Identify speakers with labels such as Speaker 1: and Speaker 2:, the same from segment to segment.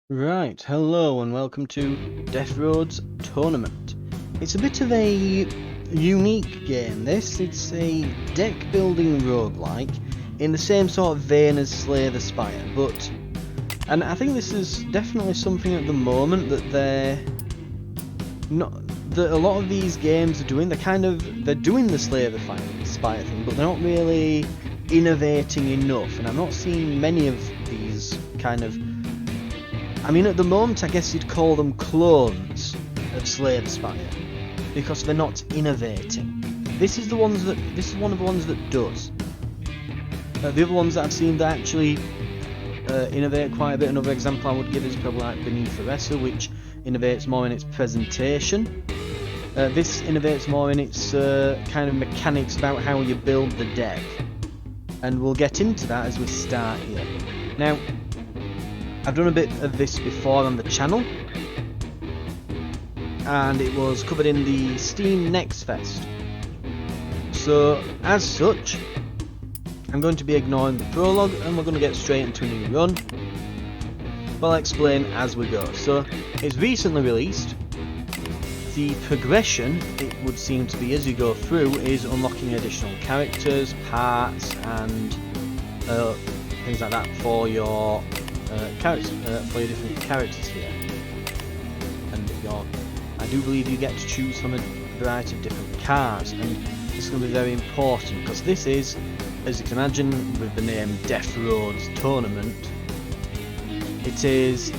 Speaker 1: Right, hello and welcome to Death Road's Tournament. It's a bit of a unique game this. It's a deck building roguelike in the same sort of vein as Slay the Spire, and I think this is definitely something at the moment that a lot of these games are doing. They're doing the Slay the Spire thing, but they're not really innovating enough, and I'm not seeing many of these I mean, at the moment, I guess you'd call them clones of Slay the Spire, because they're not innovating. This is one of the ones that does. The other ones that I've seen that actually innovate quite a bit. Another example I would give is probably like Beneath Aresa, which innovates more in its presentation. This innovates more in its kind of mechanics about how you build the deck, and we'll get into that as we start here. Now, I've done a bit of this before on the channel, and it was covered in the Steam Next Fest. So, as such, I'm going to be ignoring the prologue, and we're going to get straight into a new run. But I'll explain as we go. So, it's recently released. The progression, it would seem to be as you go through, is unlocking additional characters, parts, and things like that for your for your different characters here. And I do believe you get to choose from a variety of different cards, and this is going to be very important because this is, as you can imagine, with the name Death Road's Tournament, it is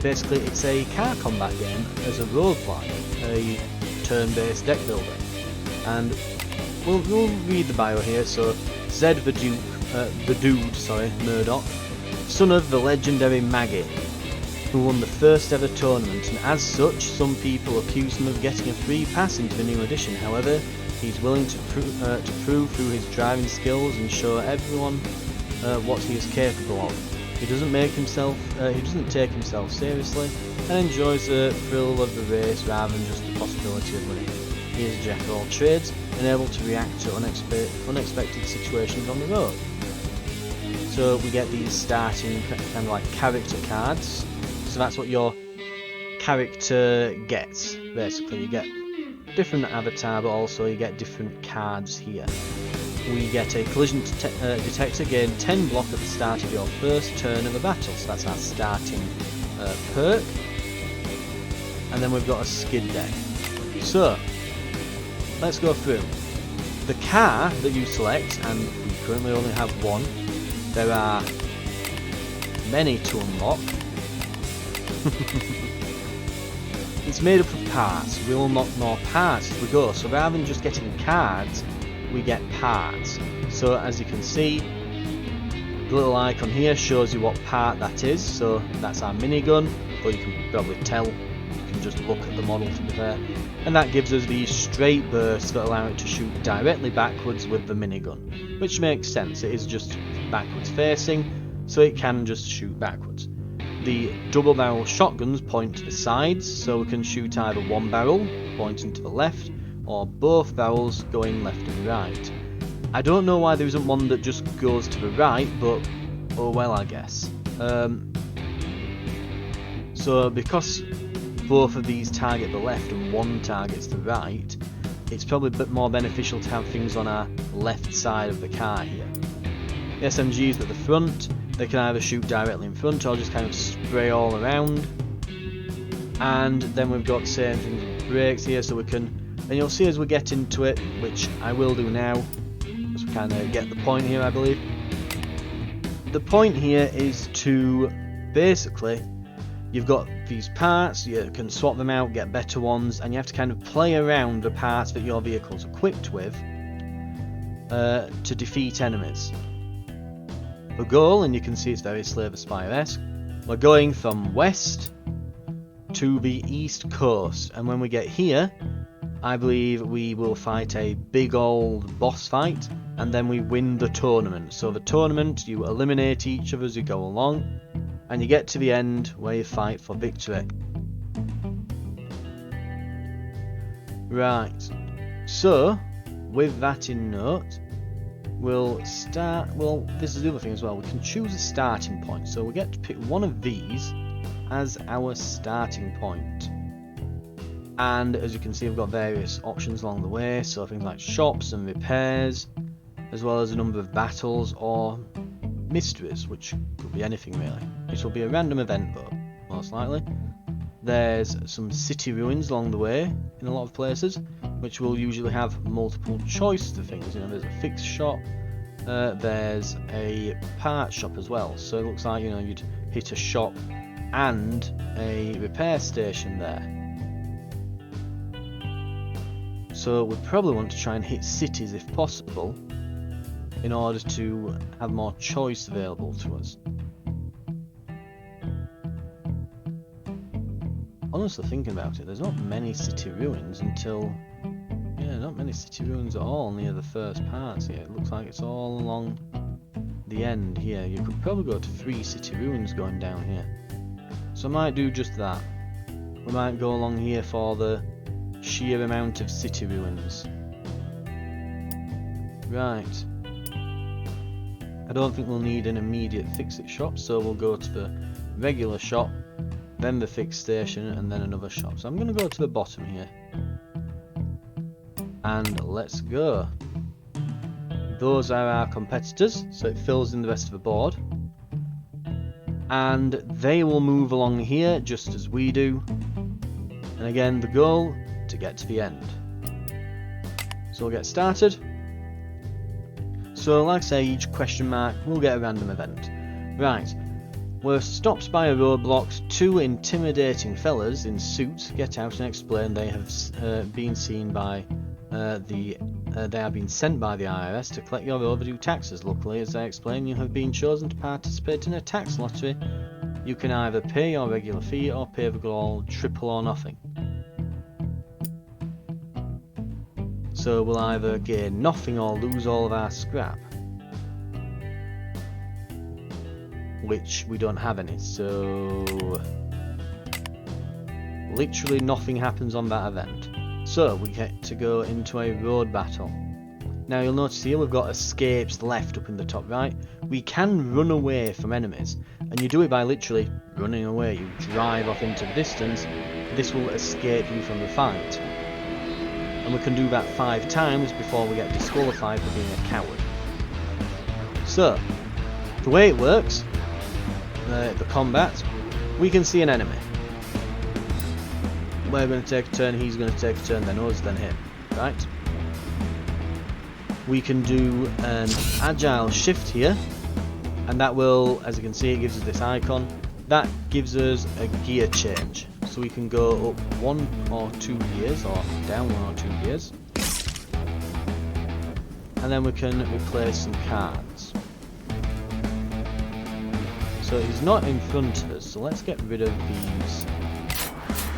Speaker 1: basically it's a car combat game as a roguelike, a turn-based deck builder. And we'll read the bio here. So, Zed the Dude, Murdoch, son of the legendary Maggie, who won the first ever tournament, and as such, some people accuse him of getting a free pass into the new edition. However, he's willing to prove through his driving skills and show everyone what he is capable of. He doesn't take himself seriously, and enjoys the thrill of the race rather than just the possibility of winning. He is a jack of all trades and able to react to unexpected situations on the road. So we get these starting kind of like character cards. So that's what your character gets. Basically, you get different avatar, but also you get different cards here. We get a collision detector, gain 10 block at the start of your first turn of a battle. So that's our starting perk. And then we've got a skid deck. So let's go through. The car that you select, and we currently only have one. There are many to unlock. It's made up of parts. We'll unlock more parts as we go. So rather than just getting cards, we get parts. So as you can see, the little icon here shows you what part that is. So that's our minigun, but you can probably tell. You can just look at the model to be fair. And that gives us these straight bursts that allow it to shoot directly backwards with the minigun, which makes sense. It is just backwards facing, so it can just shoot backwards. The double barrel shotguns point to the sides, so we can shoot either one barrel pointing to the left, or both barrels going left and right. I don't know why there isn't one that just goes to the right, but oh well, I guess. So because both of these target the left and one targets the right, it's probably a bit more beneficial to have things on our left side of the car here. The SMGs at the front, they can either shoot directly in front or just kind of spray all around. And then we've got same things with brakes here, so we can, and you'll see as we get into it, which I will do now, as we kind of get the point here, I believe. The point here is to basically, you've got these parts, you can swap them out, get better ones, and you have to kind of play around the parts that your vehicle's equipped with to defeat enemies. The goal, and you can see it's very Slay the Spire-esque, we're going from west to the east coast, and when we get here, I believe we will fight a big old boss fight, and then we win the tournament. So the tournament, you eliminate each other as you go along, and you get to the end where you fight for victory. Right, so with that in note, we'll start. Well, this is the other thing as well. We can choose a starting point, so we get to pick one of these as our starting point. And as you can see, we've got various options along the way, so things like shops and repairs, as well as a number of battles or mysteries, which could be anything really. This will be a random event though, most likely. There's some city ruins along the way in a lot of places, which will usually have multiple choice to things. You know, there's a fixed shop, there's a part shop as well. So it looks like, you know, you'd hit a shop and a repair station there. So we probably want to try and hit cities if possible, in order to have more choice available to us. Honestly, thinking about it, there's not many city ruins until... yeah, not many city ruins at all near the first parts here. It looks like it's all along the end here. You could probably go to 3 city ruins going down here. So I might do just that. We might go along here for the sheer amount of city ruins. Right. I don't think we'll need an immediate fix-it shop, so we'll go to the regular shop, then the fix station, and then another shop. So I'm going to go to the bottom here. And let's go. Those are our competitors, so it fills in the rest of the board. And they will move along here just as we do. And again, the goal, to get to the end. So we'll get started. So, like I say, each question mark will get a random event. Right, we're stopped by a roadblock. 2 intimidating fellas in suits get out and explain they have been seen by they have been sent by the IRS to collect your overdue taxes. Luckily, as they explain, you have been chosen to participate in a tax lottery. You can either pay your regular fee or pay the goal triple or nothing. So we'll either gain nothing or lose all of our scrap, which we don't have any, so literally nothing happens on that event. So we get to go into a road battle. Now you'll notice here we've got escapes left up in the top right. We can run away from enemies, and you do it by literally running away. You drive off into the distance. This will escape you from the fight. And we can do that 5 times before we get disqualified for being a coward. So, the way it works, the combat, we can see an enemy. We're going to take a turn, he's going to take a turn, then us, then him, right? We can do an agile shift here, and that will, as you can see, it gives us this icon. That gives us a gear change. So we can go up 1 or 2 gears, or down 1 or 2 gears. And then we can replace some cards. So he's not in front of us, so let's get rid of these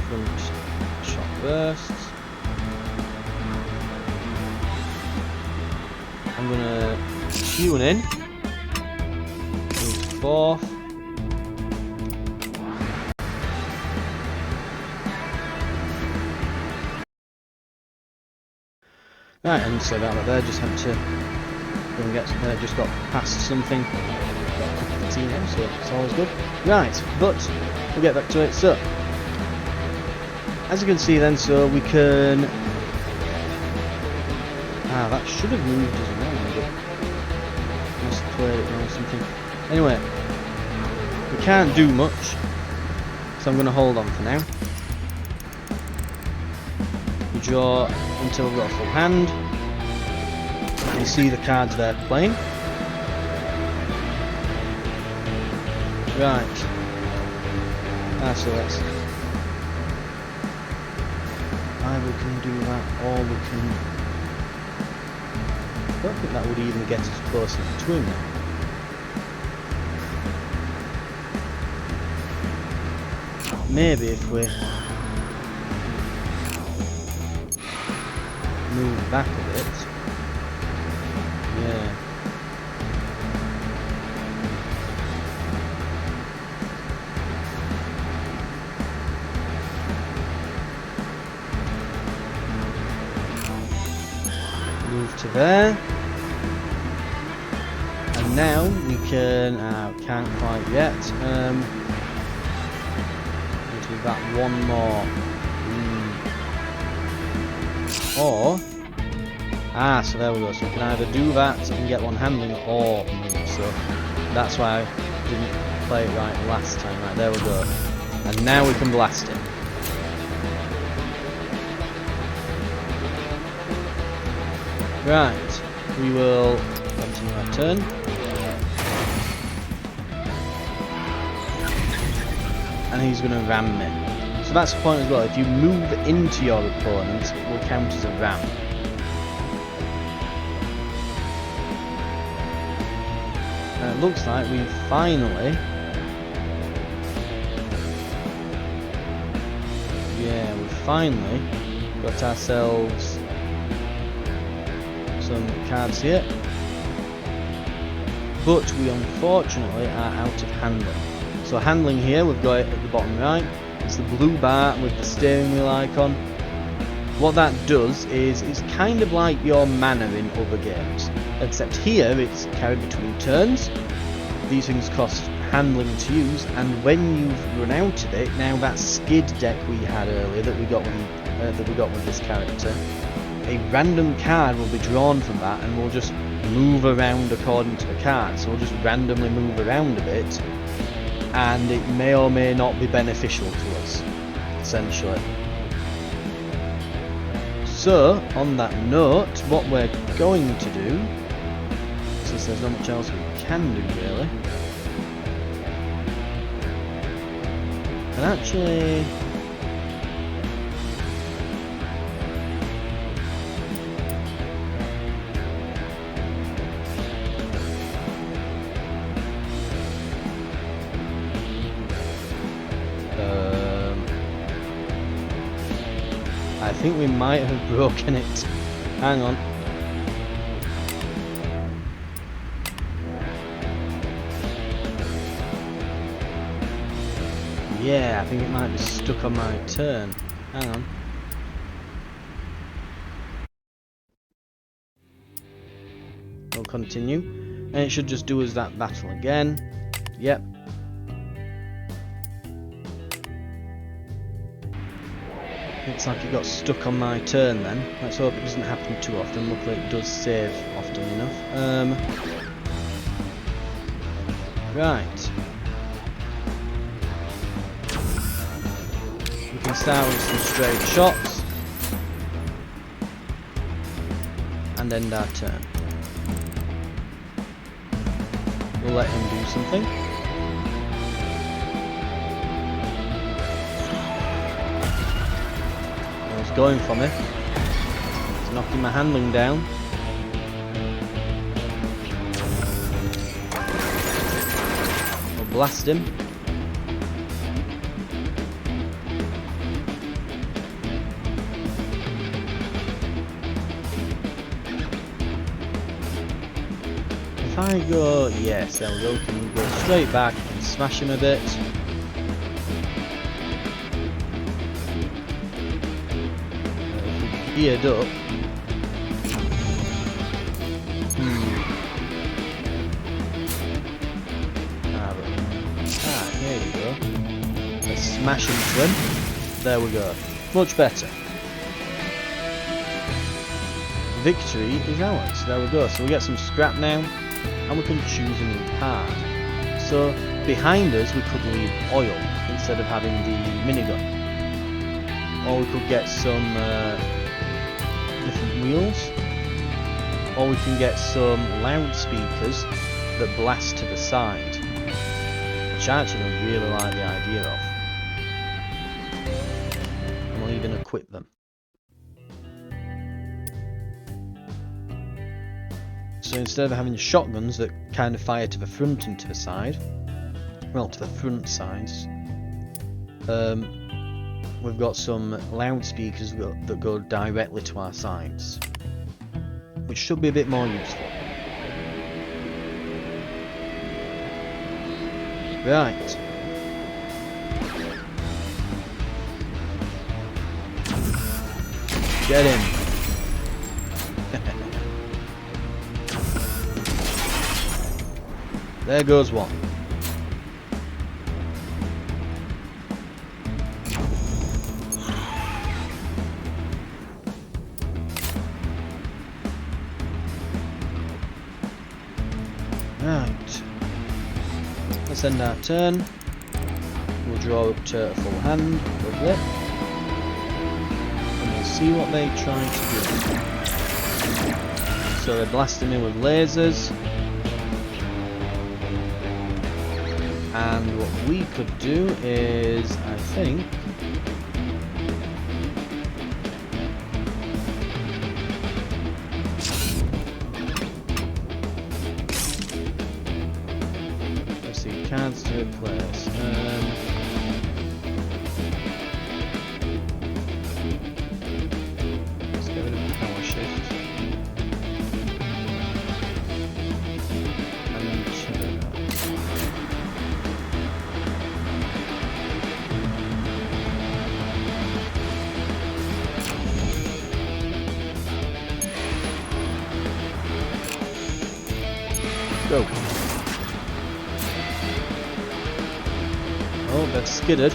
Speaker 1: front shot bursts. I'm gonna tune in, move to 4th. Right, and so that there just had to go and get, just got past something, got a cup of tea now, so it's always good. Right, but we'll get back to it. So, as you can see then, so we can, that should have moved us around, but must have played it or something. Anyway, we can't do much, so I'm going to hold on for now. We draw until we've got a full hand. You can see the cards they're playing. Right. So let's either can do that or we can... I don't think that would even get us close enough to him now. Maybe if we move back a bit. Yeah. Move to there. now we can, can't quite yet, do that one more, or, so there we go, so we can either do that and get one handling or move, so that's why I didn't play it right last time. Right, there we go, and now we can blast it. Right, we will continue our turn. And he's going to ram me. So that's the point as well, if you move into your opponent, it will count as a ram. And it looks like we've finally... yeah, we've finally got ourselves some cards here, but we unfortunately are out of handling. So handling here, we've got it at the bottom right, it's the blue bar with the steering wheel icon. What that does is, it's kind of like your mana in other games, except here it's carried between turns. These things cost handling to use, and when you've run out of it, now that skid deck we had earlier that we got with this character, a random card will be drawn from that and we'll just move around according to the card. So we'll just randomly move around a bit and it may or may not be beneficial to us, essentially. So, on that note, what we're going to do, since there's not much else we can do really, and actually... I think we might have broken it. Hang on. Yeah, I think it might be stuck on my turn. Hang on. We'll continue. And it should just do us that battle again. Yep. Looks like it got stuck on my turn then. Let's hope it doesn't happen too often. Luckily it does save often enough. Right. We can start with some straight shots. And end our turn. We'll let him do something. Going for me. He's knocking my handling down. We'll blast him. If I go, yes, there we go. Can we go straight back and smash him a bit? Geared up. Here you go. Let's smash into him. There we go. Much better. Victory is ours. There we go. So we get some scrap now, and we can choose a new card. So behind us we could leave oil instead of having the minigun, or we could get some different wheels, or we can get some loudspeakers that blast to the side, which I actually don't really like the idea of, and we'll even equip them. So instead of having shotguns that kind of fire to the front and to the side, well, to the front sides, we've got some loudspeakers that go directly to our sides, which should be a bit more useful. Right. Get him. There goes one. Right. Let's end our turn. We'll draw up to a full hand. Lovely. And we'll see what they try to do. So they're blasting me with lasers. And what we could do is, I think, let's see, cards to replace. Let's get rid of the power shift. And then go. Oh, they're skidded.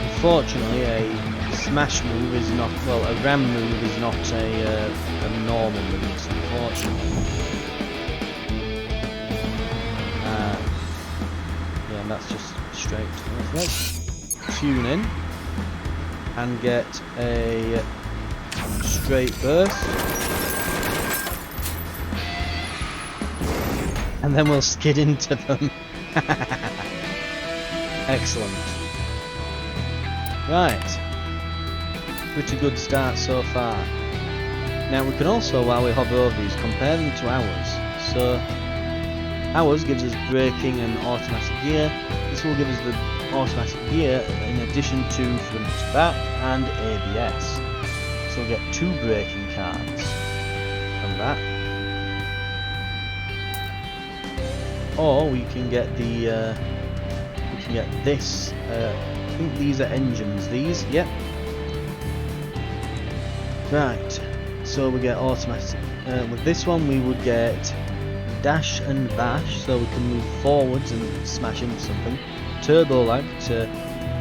Speaker 1: Unfortunately, a smash move is not, well, a ram move is not a normal move, unfortunately. Yeah, and that's just straight. Let's tune in and get a straight burst, and then we'll skid into them. Excellent. Right, pretty good start so far. Now we can also, while we hover over these, compare them to ours. So ours gives us braking and automatic gear. This will give us the automatic gear in addition to front to back and ABS. So we'll get 2 braking cards from that. Or we can get the this. I think these are engines. These, yep. Right. So we get automatic. With this one, we would get dash and bash, so we can move forwards and smash into something. Turbo lag to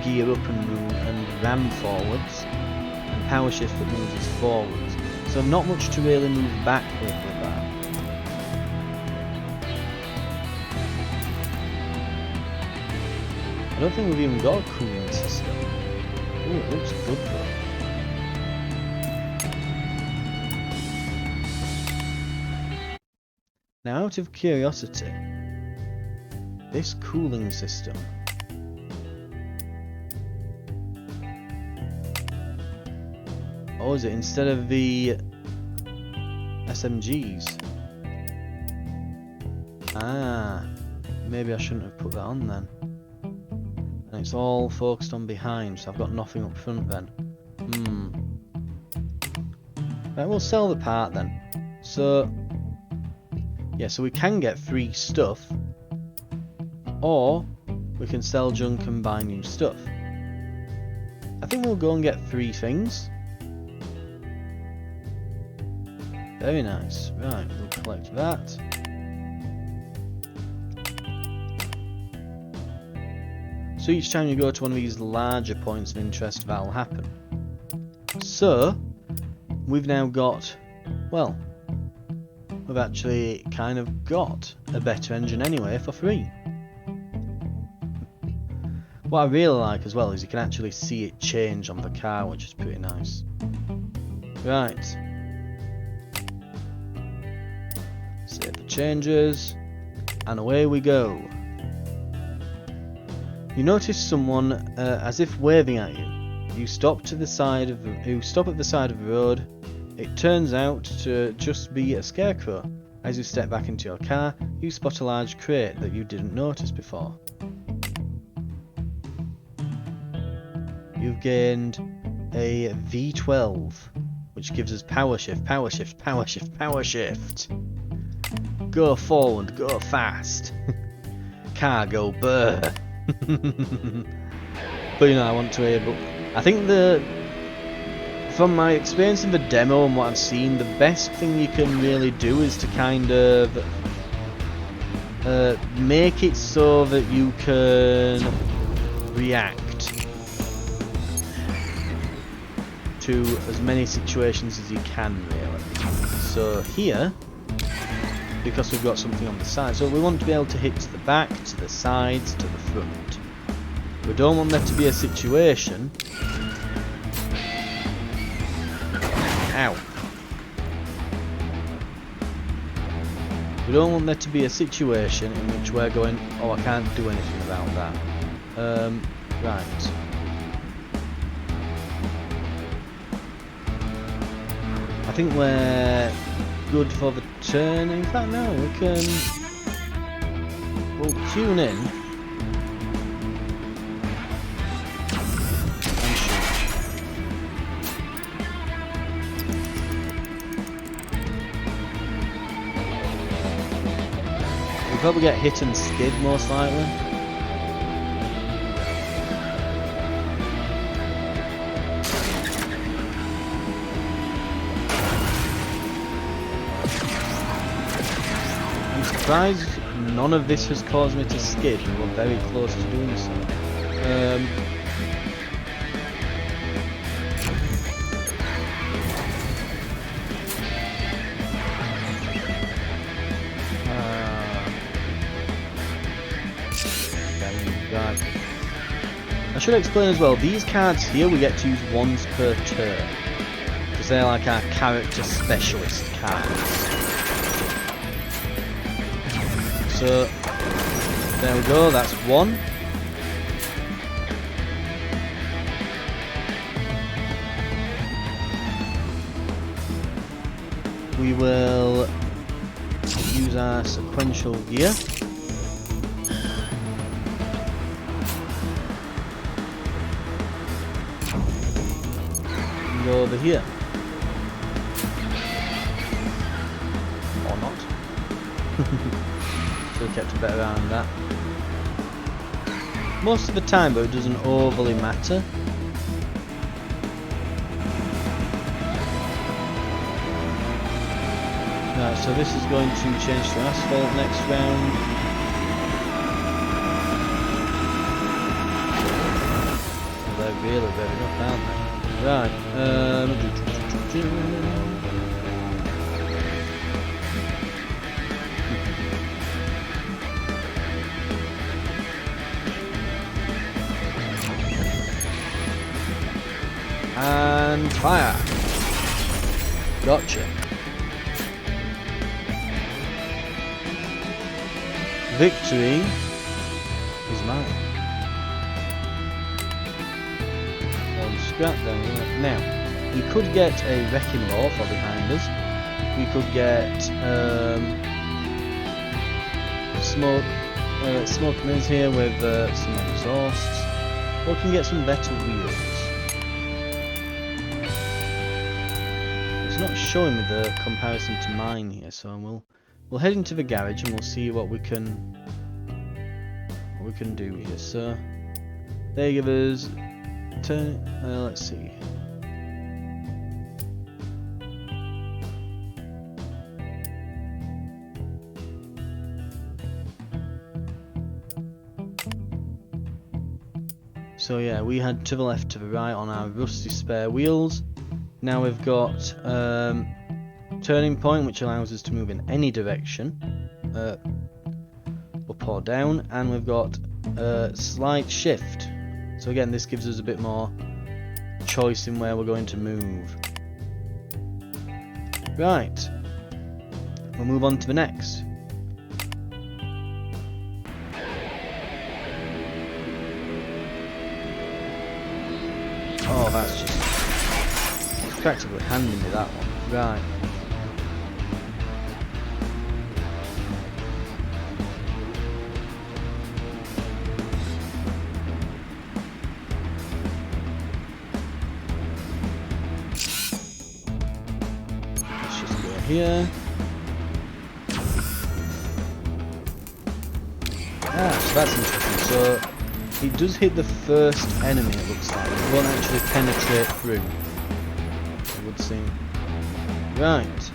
Speaker 1: gear up and move and ram forwards, and power shift that moves us forwards. So not much to really move back with that. I don't think we've even got a cooling system. Ooh, it looks good though. Now, out of curiosity, this cooling system, oh, is it instead of the SMGs? Ah, maybe I shouldn't have put that on then. And it's all focused on behind, so I've got nothing up front then. Right, we'll sell the part then. So, yeah, so we can get free stuff, or we can sell junk and buy new stuff. I think we'll go and get 3 things. Very nice. Right, we'll collect that. So each time you go to one of these larger points of interest, that'll happen. So, we've now got, well, we've actually kind of got a better engine anyway for free. What I really like as well is you can actually see it change on the car, which is pretty nice. Right. Save the changes, and away we go. You notice someone as if waving at you. You stop to the side of you stop at the side of the road. It turns out to just be a scarecrow. As you step back into your car, you spot a large crate that you didn't notice before. You've gained a V12, which gives us power shift, power shift, power shift, power shift. Go forward, go fast. Car go burr. But you know, I want to hear. But I think from my experience in the demo and what I've seen, the best thing you can really do is to kind of make it so that you can react to as many situations as you can, really. So here, because we've got something on the side, so we want to be able to hit to the back, to the sides, to the front. We don't want there to be a situation. Ow. We don't want there to be a situation in which we're going, oh, I can't do anything about that. Right. I think we're good for the turn. In fact, no, we can. We'll tune in and shoot. We'll probably get hit and skid most likely. Surprised none of this has caused me to skid, and we're very close to doing so. Right. I should explain as well, these cards here we get to use once per turn, because they're like our character specialist cards. So, there we go, that's one. We will use our sequential gear. And go over here. Or not. Should have kept a bit around that. Most of the time, but it doesn't overly matter. Right, so this is going to change to asphalt next round. Well, they're really very rough, aren't they? Right, and fire. Gotcha. Victory is mine. On scrap then. Now, we could get a wrecking ball for behind us. We could get smoke mirrors here with some exhausts. Or we can get some better wheels. It's not showing me the comparison to mine here, so we'll head into the garage and we'll see what we can do here. So they give us let's see. So yeah, we had to the left, to the right on our rusty spare wheels. Now we've got turning point, which allows us to move in any direction, up or down, and we've got slight shift. So again, this gives us a bit more choice in where we're going to move. Right, we'll move on to the next. Oh, that's just practically handing me that one. Right. Let's just go here. Ah, so that's interesting. So it does hit the first enemy, it looks like. It won't actually penetrate through, it would seem. Right.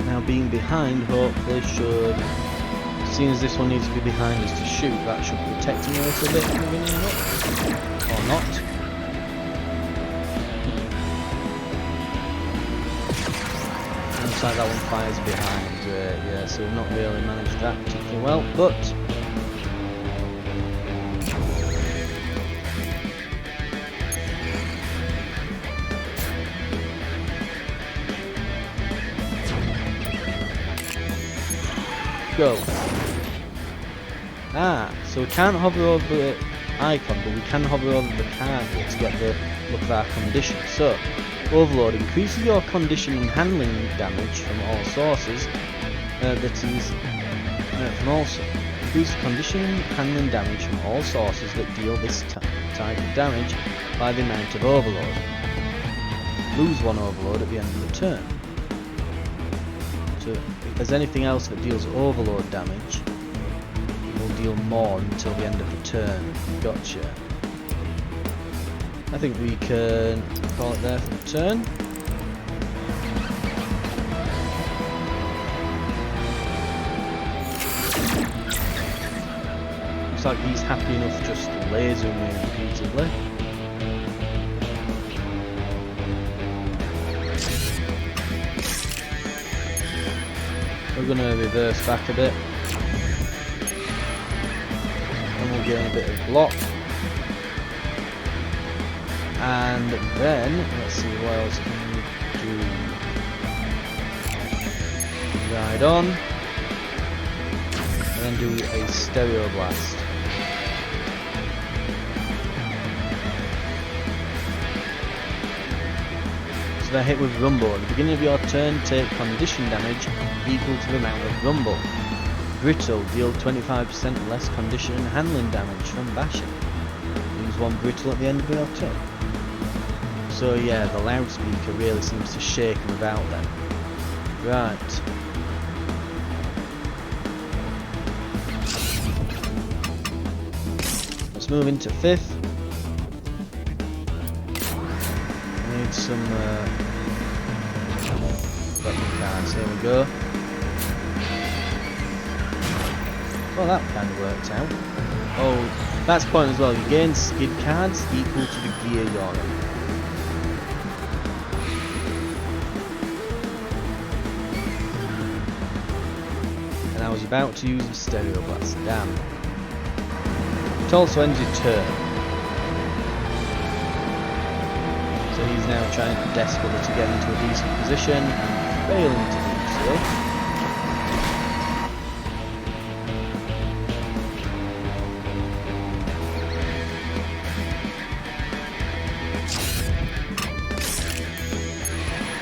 Speaker 1: Now being behind hopefully should, seeing as this one needs to be behind us to shoot, that should protect him a little bit moving in up. Or not. Looks like that one fires behind, yeah, so we've not really managed that particularly well, but go. So we can't hover over the icon, but we can hover over the card here to get the look of our condition. So, Overload increases your condition and handling damage from all sources. Increases condition and handling damage from all sources that deal this type of damage by the amount of Overload. Lose one Overload at the end of the turn. So, if there's anything else that deals Overload damage, it will deal more until the end of the turn. Gotcha. I think we can call it there for the turn. Looks like he's happy enough just lasering me repeatedly. We're going to reverse back a bit. And we'll gain a bit of block. And then, let's see what else can we do. Ride on. And then do a Stereo Blast. So they're hit with Rumble. At the beginning of your turn, take condition damage equal to the amount of Rumble. Brittle, deal 25% less condition and handling damage from bashing. Use one Brittle at the end of your turn. So yeah, the loudspeaker really seems to shake him without them. Right. Let's move into 5th. I need some weapon cards. Here we go. Well, that kind of worked out. Oh, that's the point as well. You gain skid cards equal to the gear you're in. I was about to use the Stereo Blast, damn. It also ends your turn. So he's now trying desperately to get into a decent position and failing to do so.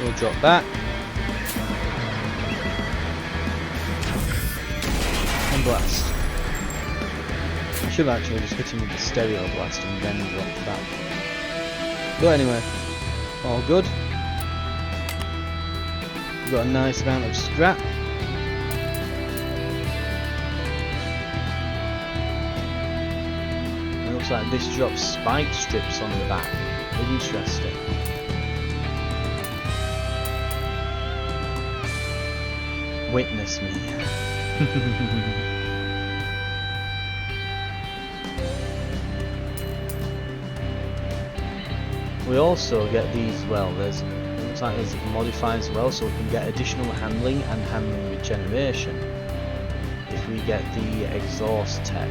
Speaker 1: We'll drop back. Blast. I should have actually just hit him with the Stereo Blast and then dropped back. But anyway, all good. We've got a nice amount of scrap. It looks like this drops spike strips on the back. Interesting. Witness me. We also get these as well. It looks like there's modifiers as well, so we can get additional handling and handling regeneration if we get the exhaust tech.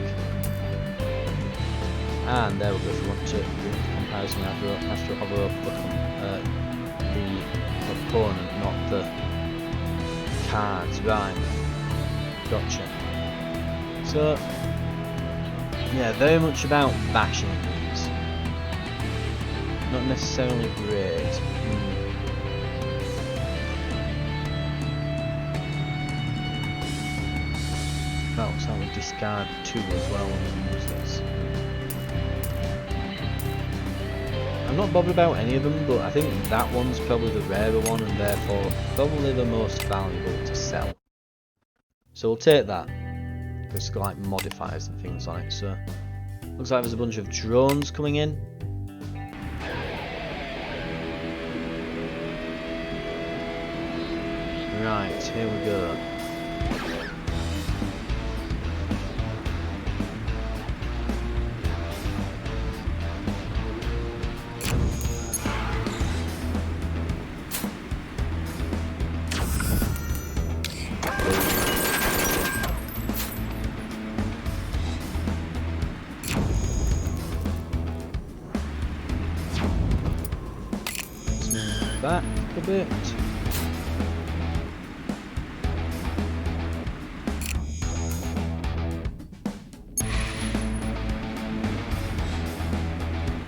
Speaker 1: And there we go. If we want to do the comparison, we have to hover over the opponent, not the cards. Right. Gotcha. So, yeah, very much about bashing things. Not necessarily great. That looks like we discard 2 as well when we use this. I'm not bothered about any of them, but I think that one's probably the rarer one and therefore probably the most valuable to sell. So we'll take that. It's got like modifiers and things on it, so looks like there's a bunch of drones coming in. Right, here we go. Back a bit.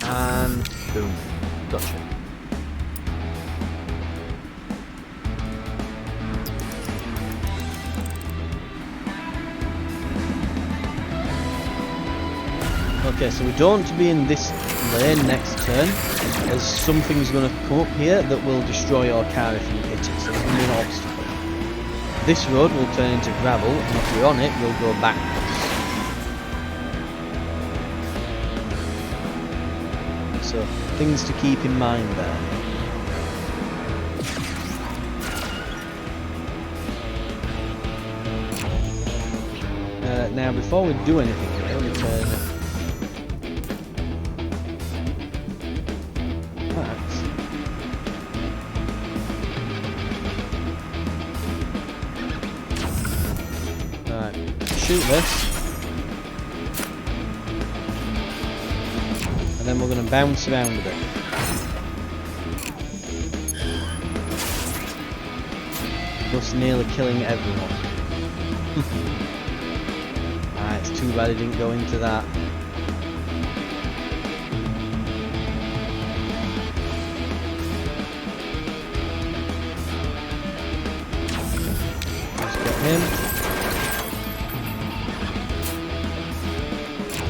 Speaker 1: And boom. Gotcha. Okay, so we don't want to be in this lane next turn, as something's going to come up here that will destroy your car if you hit it, so it's going to be an obstacle. This road will turn into gravel, and if you're on it, you'll go backwards. So, things to keep in mind there. Now, before we do anything, we're going to turn... shoot this, and then we're going to bounce around a bit. Thus nearly killing everyone. It's too bad I didn't go into that. Let's get him.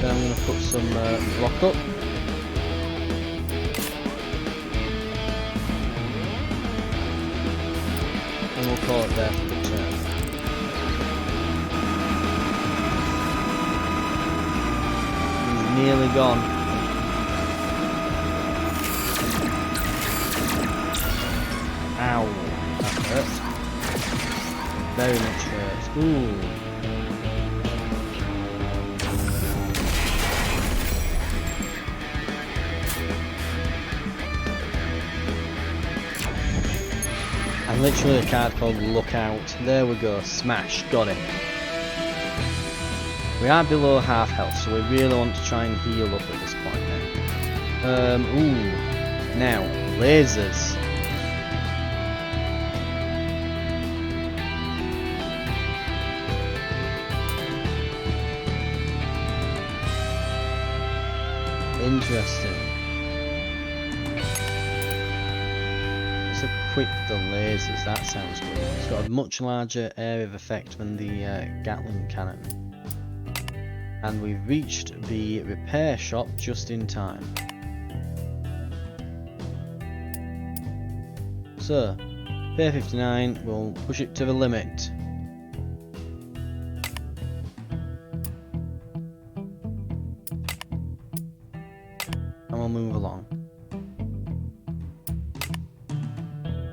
Speaker 1: Then I'm going to put some block up. And we'll call it there for the turn. He's nearly gone. Ow. That hurts. Very much hurts. Ooh. And literally a card called Lookout. There we go, smash, got it. We are below half health, so we really want to try and heal up at this point now. Ooh, now, lasers. Interesting. Quick the lasers, that sounds good. It's got a much larger area of effect than the Gatling cannon. And we've reached the repair shop just in time. So, Pier 59, we'll push it to the limit. And we'll move along.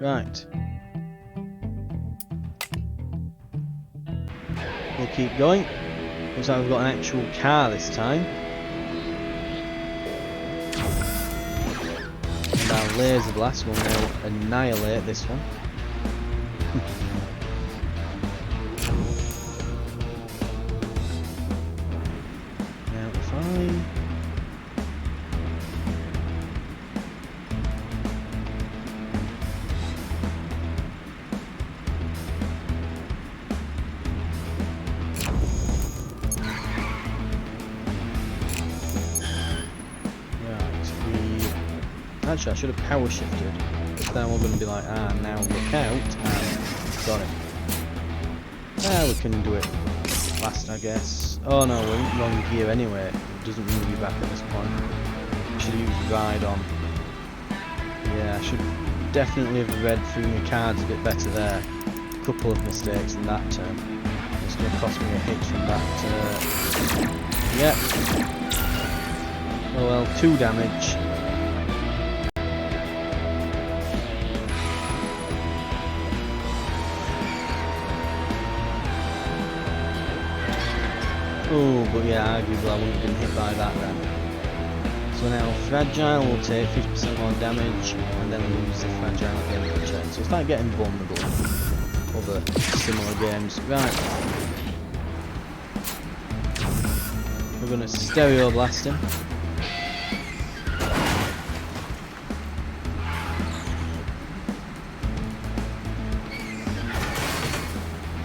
Speaker 1: Right. We'll keep going. Looks like we've got an actual car this time. And our laser blast will now annihilate this one. Now if I... Actually, I should have power shifted, because then we're going to be like, now look out, and got it. We can do it fast, I guess. Oh no, we're in wrong gear anyway, it doesn't move you back at this point. We should use ride on. Yeah, I should definitely have read through my cards a bit better there. A couple of mistakes in that turn. It's going to cost me a hit from that. Yep. Oh well, 2 damage. Oh, but yeah, arguably I wouldn't have been hit by that then. So now Fragile will take 50% more damage and then lose the Fragile at the end of the turn. So it's like getting vulnerable in other similar games. Right. We're going to Stereo Blast him.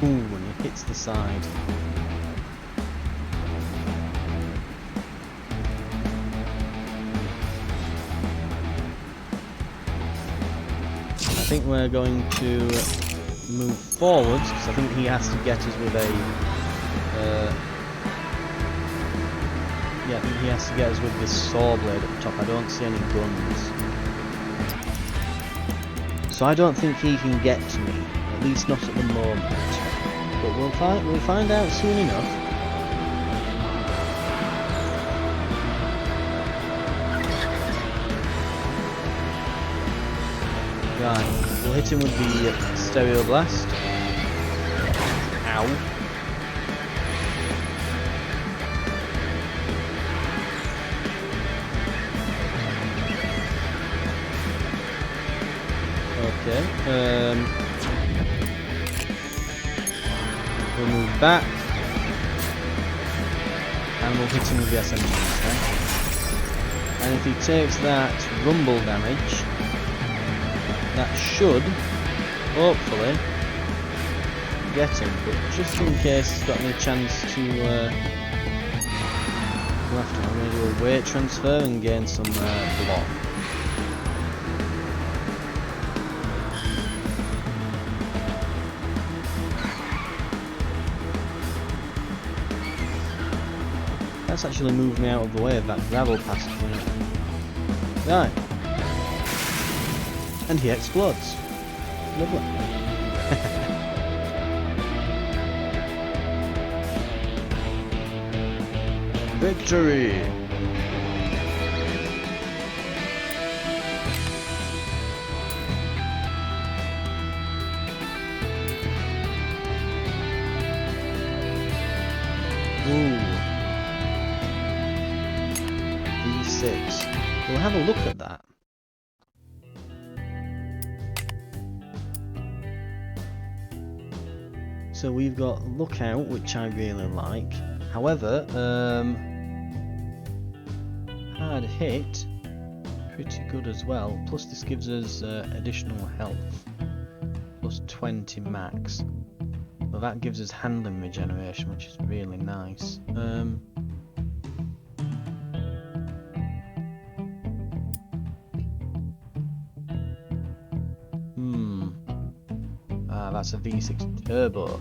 Speaker 1: Ooh, when he hits the side. I think we're going to move forwards because I think he has to get us with a yeah, I think he has to get us with this saw blade at the top. I don't see any guns, so I don't think he can get to me, at least not at the moment, but we'll find out soon enough. Right, we'll hit him with the Stereo Blast. Ow. Okay, we'll move back. And we'll hit him with the SMG instead. And if he takes that rumble damage, that should, hopefully, get him, but just in case he's got any chance to go after him, I'm going to do a weight transfer and gain some block. That's actually moved me out of the way of that gravel pass. Right. And he explodes. Lovely. Victory! Ooh. V6. We'll have a look at that. So we've got Lookout, which I really like. However, Hard Hit, pretty good as well. Plus this gives us additional health, plus 20 max. Well, that gives us handling regeneration, which is really nice. That's a V6 turbo.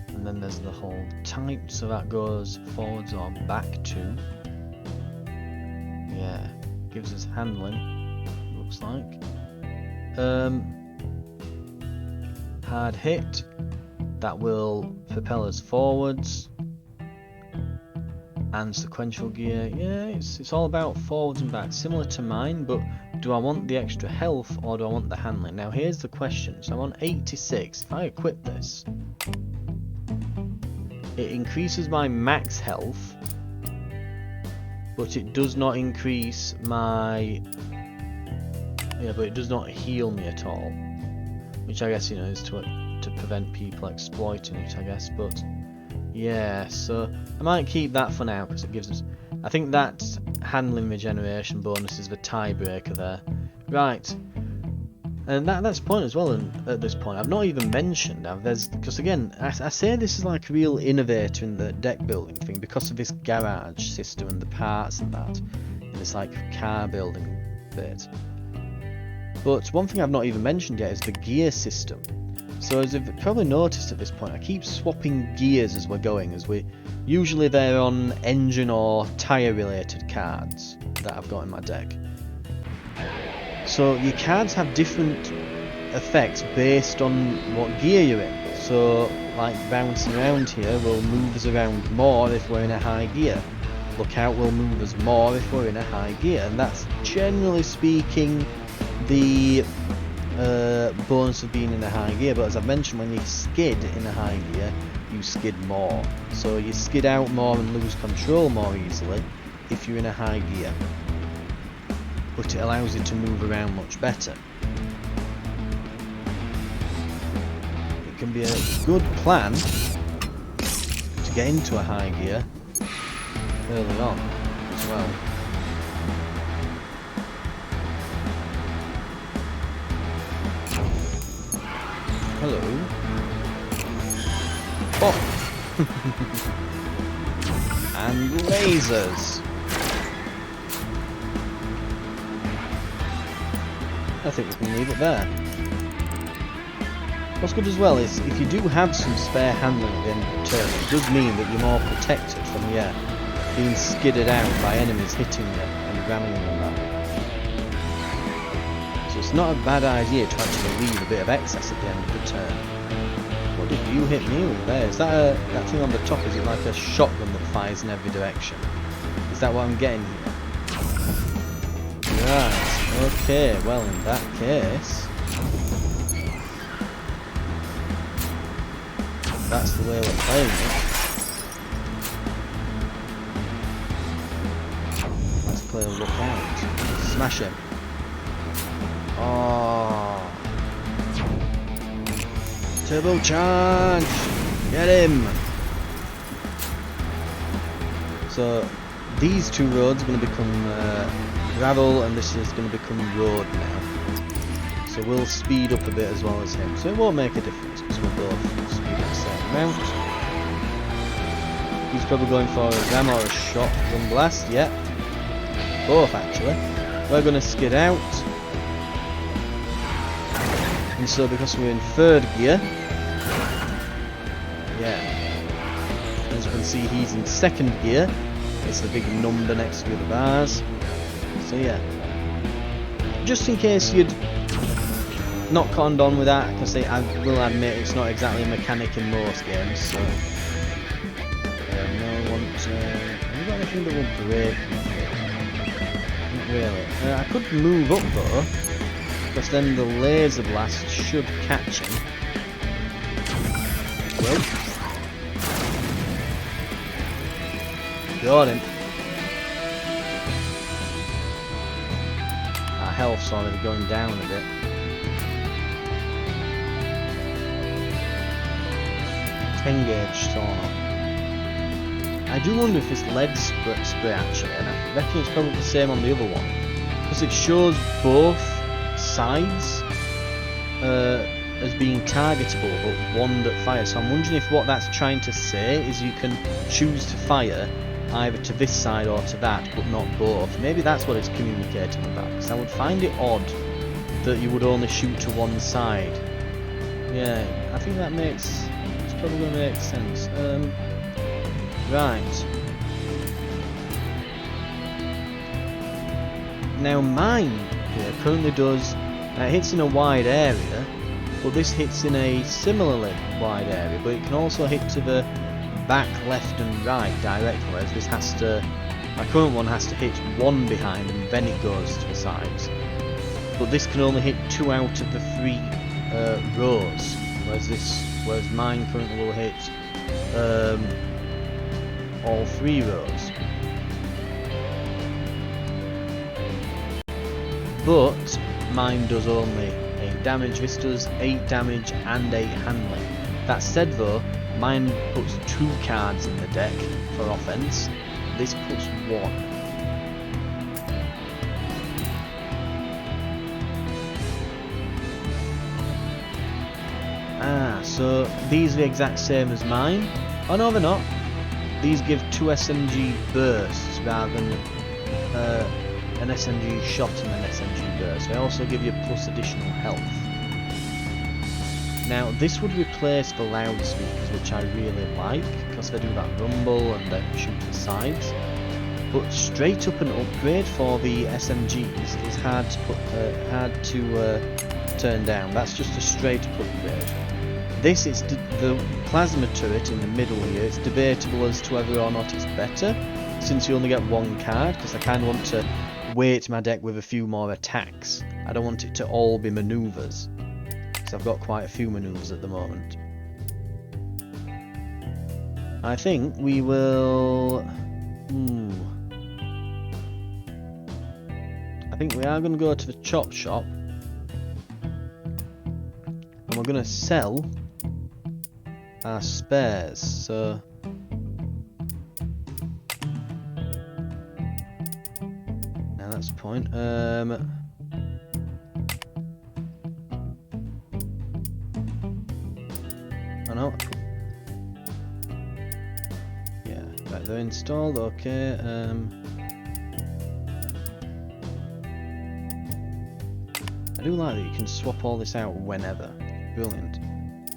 Speaker 1: And then there's the whole type, so that goes forwards or back to. Yeah, gives us handling, looks like. Hard Hit, that will propel us forwards. And sequential gear, yeah, it's all about forwards and back, similar to mine, but do I want the extra health or do I want the handling? Now here's the question. So I'm on 86. If I equip this, it increases my max health, but it does not increase my... Yeah, but it does not heal me at all. Which I guess, you know, is to prevent people exploiting it, I guess, but... Yeah, so I might keep that for now because it gives us... I think that handling regeneration bonus is the tiebreaker there. Right, and that's the point as well. And at this point, I've not even mentioned because again, I say this is like a real innovator in the deck building thing because of this garage system and the parts and that, and this like car building bit. But one thing I've not even mentioned yet is the gear system. So as you've probably noticed at this point, I keep swapping gears as we're going, as we usually they're on engine or tyre related cards that I've got in my deck. So your cards have different effects based on what gear you're in. So like bouncing around here will move us around more if we're in a high gear. Lookout will move us more if we're in a high gear, and that's generally speaking the bonus of being in a high gear. But as I've mentioned, when you skid in a high gear, you skid more. So you skid out more and lose control more easily if you're in a high gear. But it allows you to move around much better. It can be a good plan to get into a high gear early on as well. Hello. Oh! And lasers! I think we can leave it there. What's good as well is, if you do have some spare handling at the end of the turn, it does mean that you're more protected from being skidded out by enemies hitting you and ramming you and that. So it's not a bad idea to actually leave a bit of excess at the end of the turn. What did you hit me with there? Is that that thing on the top, is it like a shotgun that fires in every direction? Is that what I'm getting here? Right. Okay, well in that case, that's the way we're playing it. Let's play a lookout. Smash him. Oh. Turbo charge! Get him! So these two roads are going to become gravel, and this is going to become road now. So we'll speed up a bit as well as him. So it won't make a difference because we'll both speed up the same amount. He's probably going for a ram or a shotgun blast. Yeah, both actually. We're going to skid out. And so because we're in third gear, as you can see, he's in second gear. It's the big number next to the bars. So yeah, just in case you'd not conned on with that, because I will admit it's not exactly a mechanic in most games. So no, I want have you got anything that will break? Not really. I could move up though, because then the laser blast should catch him. Well, got him. Our health's already going down a bit. Engage sauna. I do wonder if it's lead spray actually, and I reckon it's probably the same on the other one, because it shows both sides as being targetable, but one that fires. So I'm wondering if what that's trying to say is you can choose to fire either to this side or to that, but not both. Maybe that's what it's communicating about, because I would find it odd that you would only shoot to one side. Yeah, I think that makes... probably going to make sense. Right. Now mine here currently does, it hits in a wide area, but this hits in a similarly wide area, but it can also hit to the back, left and right directly, whereas this has to, my current one has to hit one behind and then it goes to the sides. But this can only hit 2 out of the 3 rows, whereas mine currently will hit all 3 rows. But mine does only 8 damage, this does 8 damage and 8 handling. That said though, mine puts 2 cards in the deck for offense, this puts 1. So these are the exact same as mine. Oh no, they're not. These give 2 SMG bursts rather than an SMG shot and an SMG burst. They also give you plus additional health. Now this would replace the loudspeakers, which I really like, because they do that rumble and they shoot the sides. But straight up an upgrade for the SMGs is hard to turn down. That's just a straight up upgrade. This is the plasma turret in the middle here. It's debatable as to whether or not it's better, since you only get one card, because I kind of want to weight my deck with a few more attacks. I don't want it to all be manoeuvres, because I've got quite a few manoeuvres at the moment. I think we will... I think we are going to go to the chop shop, and we're going to sell our spares. So now that's the point. Oh no. Yeah, right, they're installed. Okay. I do like that you can swap all this out whenever. Brilliant.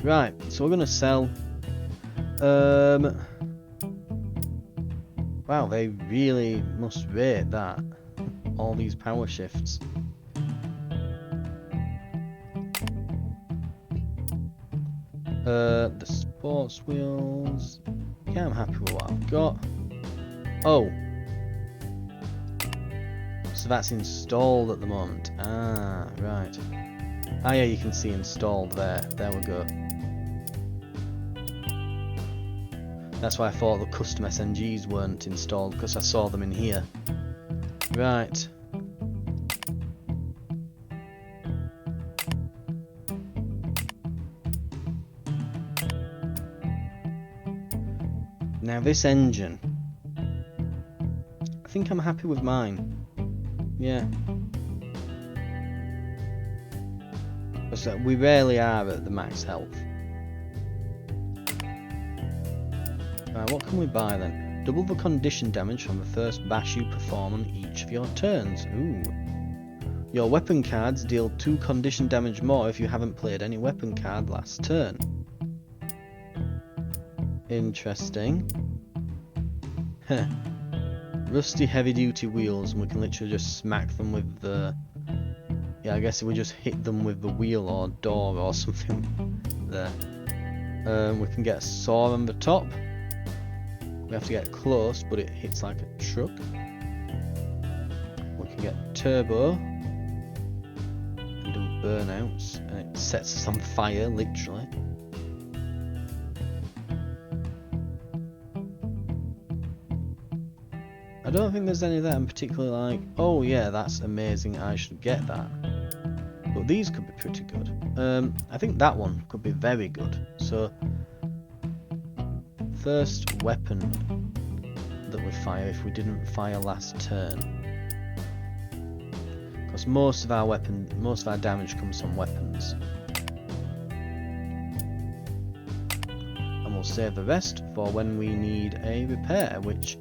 Speaker 1: Right, so we're gonna sell. Wow, they really must rate that. All these power shifts. The sports wheels. Yeah, I'm happy with what I've got. Oh. So that's installed at the moment. Ah, right. Ah, yeah, you can see installed there. There we go. That's why I thought the custom SMGs weren't installed, because I saw them in here. Right. Now this engine. I think I'm happy with mine. Yeah. Because we rarely are at the max health. Right, what can we buy then? Double the condition damage from the first bash you perform on each of your turns. Ooh. Your weapon cards deal 2 condition damage more if you haven't played any weapon card last turn. Interesting. Heh. Rusty heavy duty wheels, and we can literally just smack them with the... Yeah, I guess we just hit them with the wheel or door or something there. We can get a saw on the top. We have to get close, but it hits like a truck. We can get turbo and do burnouts, and it sets us on fire, literally. I don't think there's any that I'm particularly like, oh yeah, that's amazing, I should get that. But these could be pretty good. I think that one could be very good. So, first weapon that we fire if we didn't fire last turn. Because most of our damage comes from weapons. And we'll save the rest for when we need a repair, which...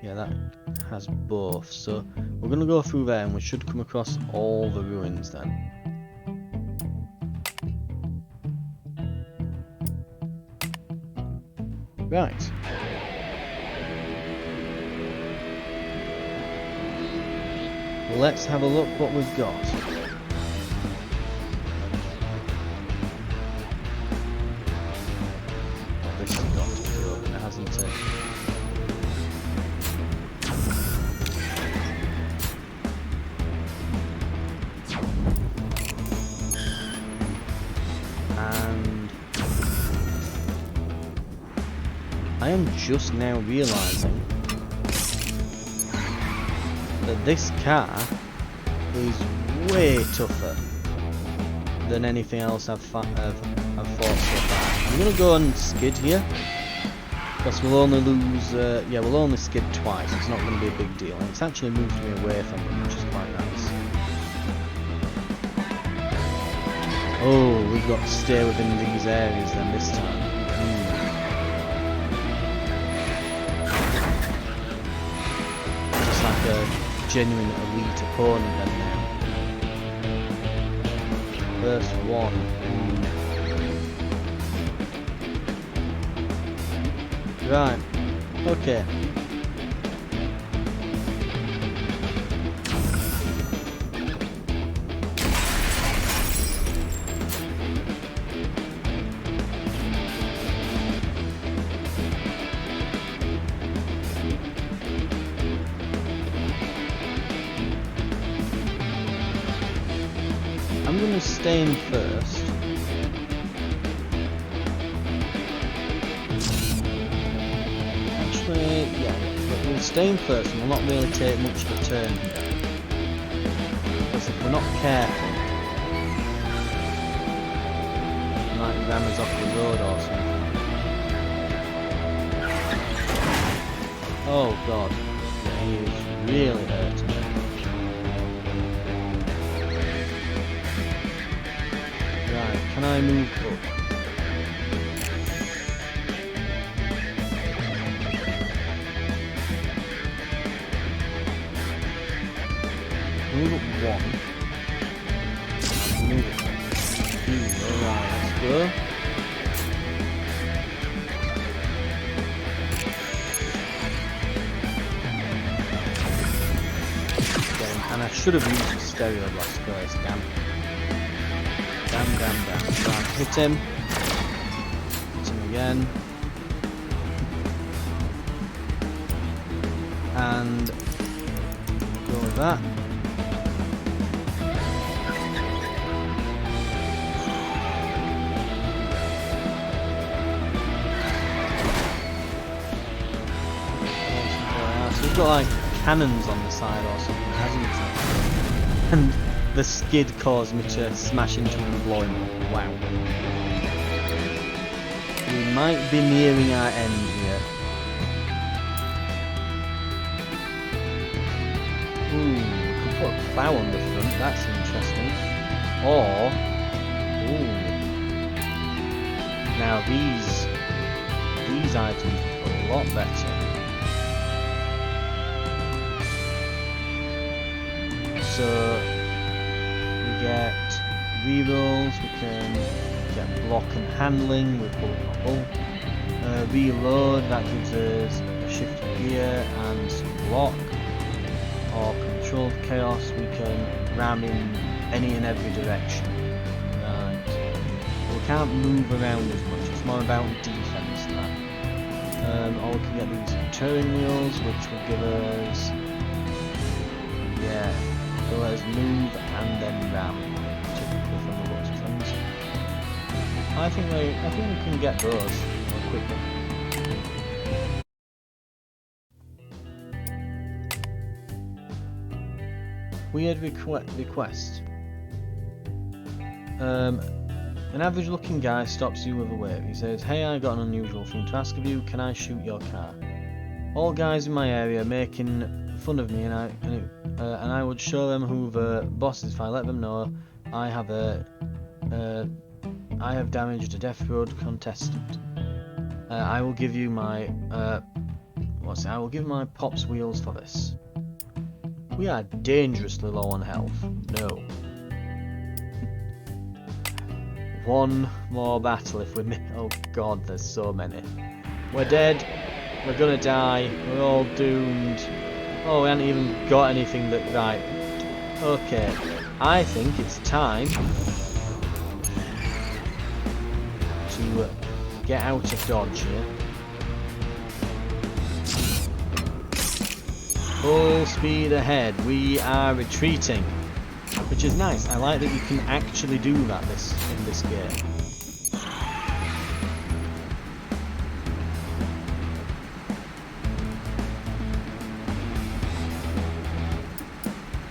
Speaker 1: Yeah, that has both, so we're going to go through there and we should come across all the ruins then. Right. Let's have a look what we've got. Oh, this has got to be open, hasn't it? I am just now realising that this car is way tougher than anything else I've fought so far. I'm going to go and skid here, because we'll only lose, yeah, we'll only skid twice, it's not going to be a big deal, and it's actually moved me away from them, which is quite nice. Oh, we've got to stay within these areas then this time. genuine elite opponent then now. First one. Right. Okay. I'm going to stay in first. Actually, yeah, but we'll stay in first and we'll not really take much of a turn here. Because if we're not careful, it might ram us off the road or something. Oh god, he is really hurting me. Right, can I move up? Move up one. Move up two. Alright, let's go. Okay, and I should have used the stereo blast first, damn. Damn. Right, hit him. Hit him again. And go with that. So we've got like cannons on the side or something, hasn't it? And the skid caused me to smash into him and blow him up. Wow. We might be nearing our end here. Ooh, we could put a plough on the front, that's interesting. Or, ooh. Now these items are a lot better. So we get rerolls, we can get block and handling with bullet bubble. Reload, that gives us a shift of gear and some block. Or controlled chaos, we can ram in any and every direction. Right. We can't move around as much, it's more about defense now. Or we can get these turning wheels, which will give us, yeah, so let's move and then ram, typically from the looks of things. I think we can get those more quickly. Weird request. An average looking guy stops you with a wave. He says, "Hey, I got an unusual thing to ask of you. Can I shoot your car?" All guys in my area are making fun of me, and I would show them who the boss is if I let them know I have damaged a Death Road contestant. I will give you my I will give my pops wheels for this. We are dangerously low on health. No. One more battle if we miss. Oh god, there's so many. We're dead. We're gonna die. We're all doomed. Oh, we haven't even got anything that... Right. Okay. I think it's time to get out of dodge here. Full speed ahead. We are retreating, which is nice. I like that you can actually do that in this game.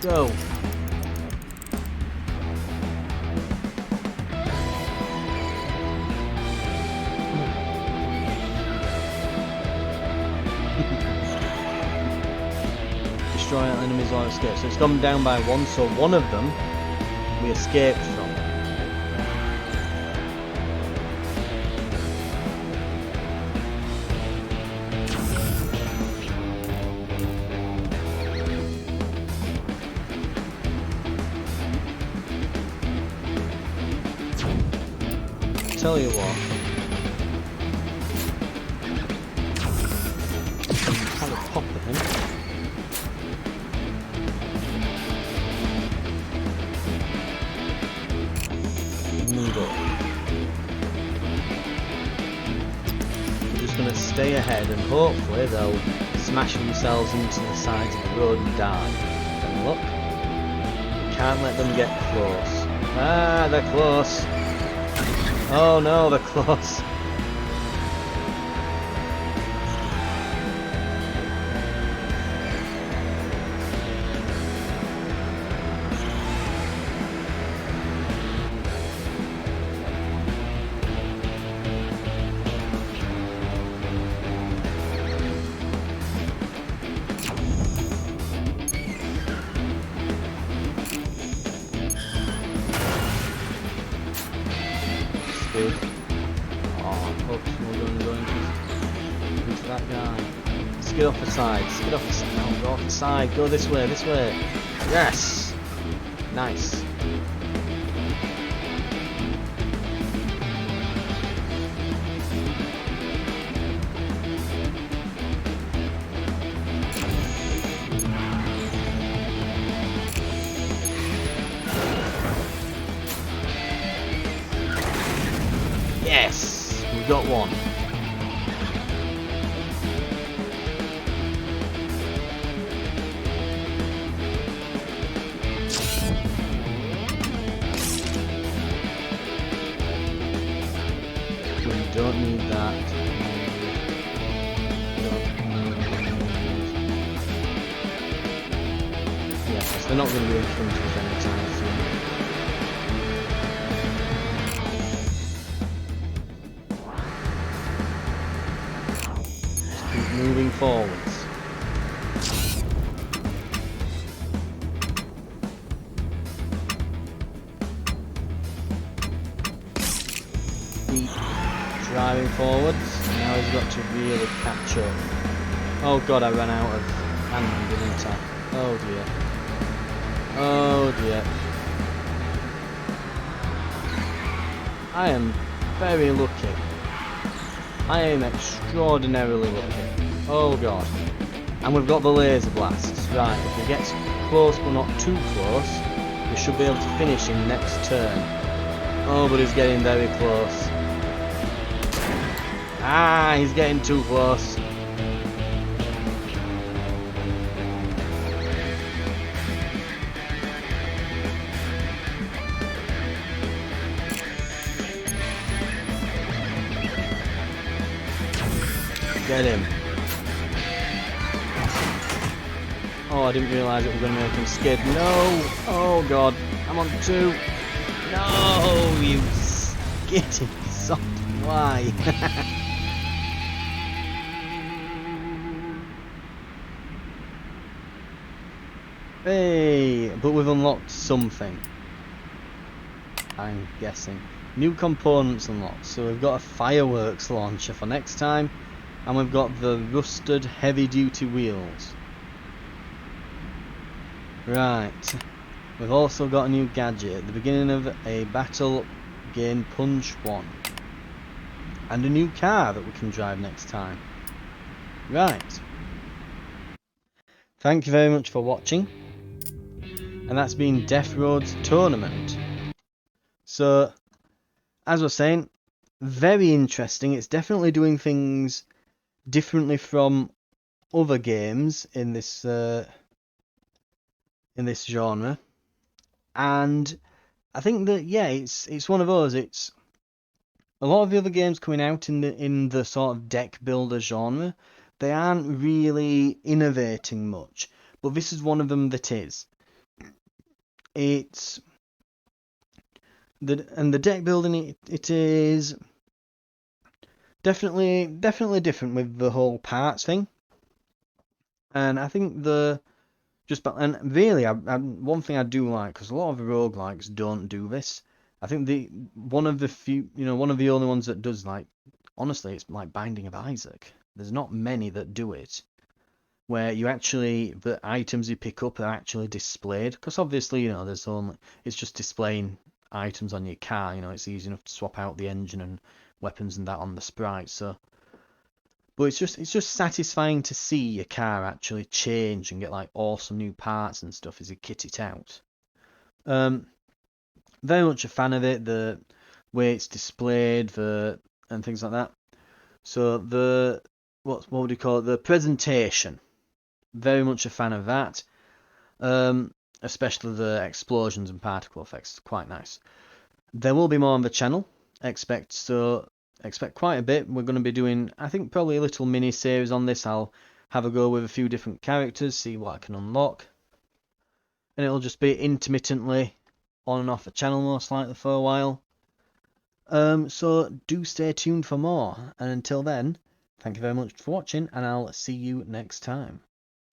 Speaker 1: Go. Destroy enemies or escape. So it's gone down by one, so one of them we escaped from. tell you what. Kind of pop at him. Move up. We're just going to stay ahead and hopefully they'll smash themselves into the sides of the road and die. And look, we can't let them get close. Ah, they're close. Oh no, they're close. Skid. Oh, oops, we're going to go into that guy. Skid off the side, skid off the side. No, go off the side, go this way, this way. Yes! Nice. Yes! We got one. We don't need that. Yes, they're not going to be in front of us anytime soon. Moving forwards. Keep driving forwards. Now he's got to really catch up. Oh god, I ran out of ammo, didn't I? Oh dear. Oh dear. I am very lucky. I am extraordinarily lucky. Oh god. And we've got the laser blasts. Right, if he gets close but not too close, we should be able to finish him next turn. Oh, but he's getting very close. Ah, he's getting too close. Get him. Oh, I didn't realise it was going to make him skid. No! Oh god, I'm on 2. No, you skitty soft. Why? Hey, but we've unlocked something. I'm guessing. New components unlocked. So we've got a fireworks launcher for next time. And we've got the rusted heavy-duty wheels. Right. We've also got a new gadget. At the beginning of a battle, gain Punch 1. And a new car that we can drive next time. Right. Thank you very much for watching. And that's been Death Road's Tournament. So, as I was saying, very interesting. It's definitely doing things differently from other games in this genre, and I think that it's one of those. It's a lot of the other games coming out in the sort of deck builder genre. They aren't really innovating much, but this is one of them that is. It's the deck building. It is definitely different with the whole parts thing, and I think and really, one thing I do like, because a lot of roguelikes don't do this. I think one of the only ones that does, like, honestly, it's like Binding of Isaac. There's not many that do it, where the items you pick up are actually displayed. Because obviously, it's just displaying items on your car. You know, it's easy enough to swap out the engine and weapons and that on the sprite. So, but it's just satisfying to see your car actually change and get like awesome new parts and stuff as you kit it out. Very much a fan of it. The way it's displayed, and things like that. So what would you call it? The presentation. Very much a fan of that. Especially the explosions and particle effects. Quite nice. There will be more on the channel. Expect quite a bit. We're going to be doing, I think, probably a little mini series on this. I'll have a go with a few different characters, see what I can unlock, and it'll just be intermittently on and off the channel most likely for a while. So do stay tuned for more, and until then, thank you very much for watching, and I'll see you next time.